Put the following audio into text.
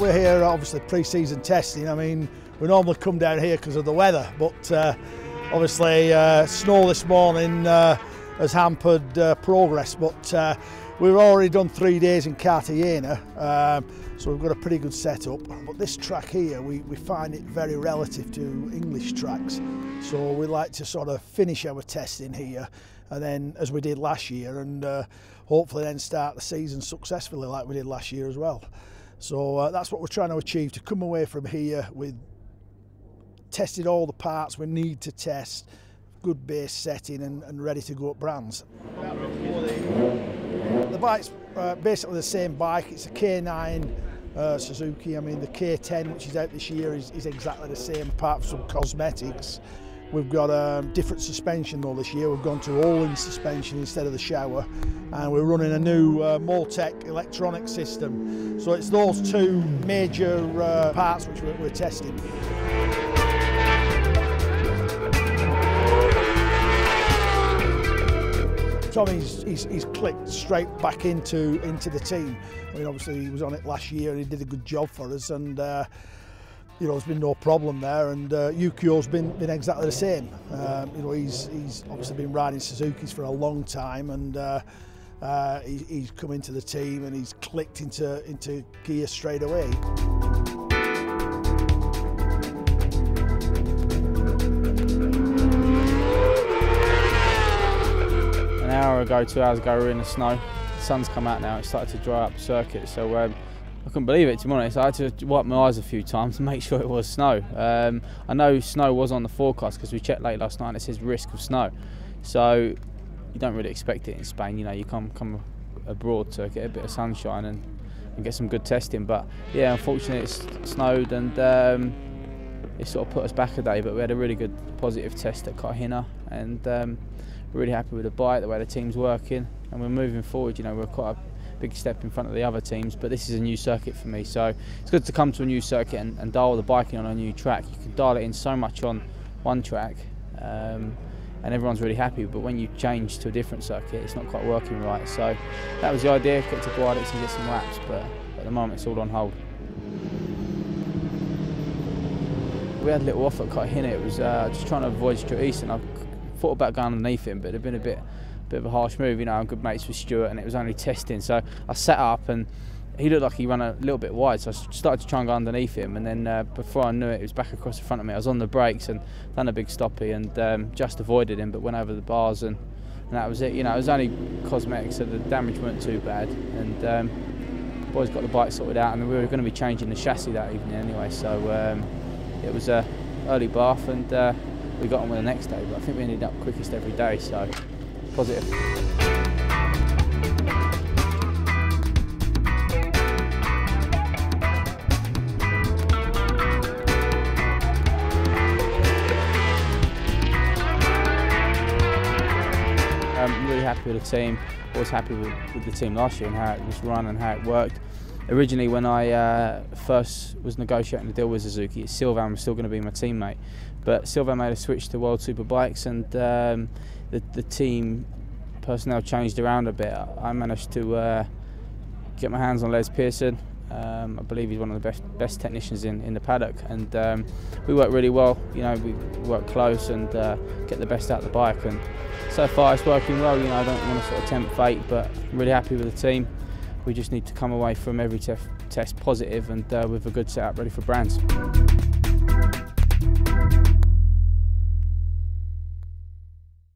we're here obviously pre-season testing. I mean, we normally come down here because of the weather, but obviously snow this morning has hampered progress, but we've already done 3 days in Cartagena, so we've got a pretty good setup. But this track here, we find it very relative to English tracks, so we like to sort of finish our testing here, and then as we did last year, and hopefully then start the season successfully like we did last year as well. So that's what we're trying to achieve, to come away from here with tested all the parts we need to test, good base setting and ready to go at Brands. The bike's basically the same bike. It's a K9 Suzuki. I mean, the K10, which is out this year, is exactly the same apart from some cosmetics. We've got a different suspension though this year. We've gone to all-in suspension instead of the shower, and we're running a new Moltec electronic system. So it's those two major parts which we're testing. Tommy's clicked straight back into the team. I mean, obviously he was on it last year and he did a good job for us, and you know, there's been no problem there. And Yukio's been exactly the same. You know, he's obviously been riding Suzuki's for a long time, and he's come into the team and he's clicked into gear straight away. An hour ago, 2 hours ago, we were in the snow. The sun's come out now, it's started to dry up the circuit, so I couldn't believe it, to be honest. I had to wipe my eyes a few times to make sure it was snow. I know snow was on the forecast because we checked late last night and it says risk of snow. So you don't really expect it in Spain, you know, you come abroad to get a bit of sunshine and get some good testing. But yeah, unfortunately it's snowed, and it sort of put us back a day, but we had a really good positive test at Cartagena, and we're really happy with the bike, the way the team's working, and we're moving forward. You know, we're quite a big step in front of the other teams, but this is a new circuit for me, so it's good to come to a new circuit and dial the bike in on a new track. You can dial it in so much on one track, and everyone's really happy, but when you change to a different circuit, it's not quite working right. So that was the idea, get to Guadix and get some laps, but at the moment it's all on hold. We had a little off at Cartagena. It was just trying to avoid Stuart Easton. I thought about going underneath him, but it'd been a bit of a harsh move. You know, I'm good mates with Stuart, and it was only testing. So I sat up, and he looked like he ran a little bit wide. So I started to try and go underneath him, and then before I knew it, he was back across the front of me. I was on the brakes and done a big stoppie, and just avoided him, but went over the bars, and that was it. You know, it was only cosmetic, so the damage weren't too bad. And the boys got the bike sorted out, and we were going to be changing the chassis that evening anyway. So it was a early bath, and we got on with the next day. But I think we ended up quickest every day, so positive. I'm really happy with the team. I was happy with the team last year and how it was run and how it worked. Originally, when I first was negotiating the deal with Suzuki, Sylvain was still going to be my teammate, but Sylvain made a switch to World Superbikes, and the team personnel changed around a bit. I managed to get my hands on Les Pearson. I believe he's one of the best technicians in the paddock, and we work really well. You know, we work close and get the best out of the bike, and so far it's working well. You know, I don't want to sort of tempt fate, but I'm really happy with the team. We just need to come away from every test positive and with a good setup ready for Brands.